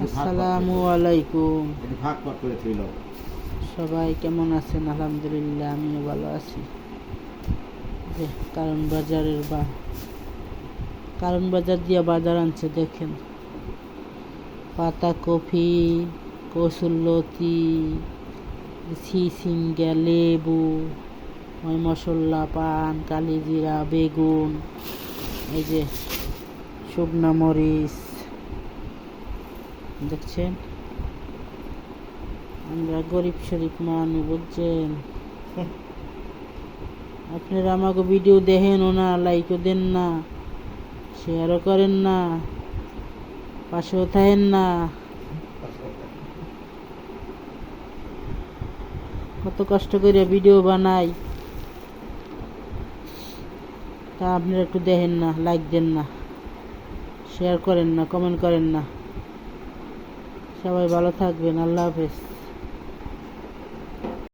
আসসালামু আলাইকুম। ভাগ ভাগ করে ছিল। সবাই কেমন আছেন? আলহামদুলিল্লাহ, আমিও ভালো আছি। কারণ বাজার দিয়ে বাজার আনছে, দেখেন পাতাকপি, কসুরলতি, সিঙ্গা, লেবু, মশলা, পান, কালিজিরা, বেগুন, এই যে শুকনা মরিচ, দেখছেন। আমরা গরিব শরীফ মানুষ, বুঝছেন। আপনারা আমাকে ভিডিও দেখেনও না, লাইকও দেন না, শেয়ারও করেন না, পাশেও থাকেন না। কত কষ্ট করে ভিডিও বানাই, তা আপনারা একটু দেখেন না, লাইক দেন না, শেয়ার করেন না, কমেন্ট করেন না। সবাই ভালো থাকবেন। আল্লাহ হাফেজ।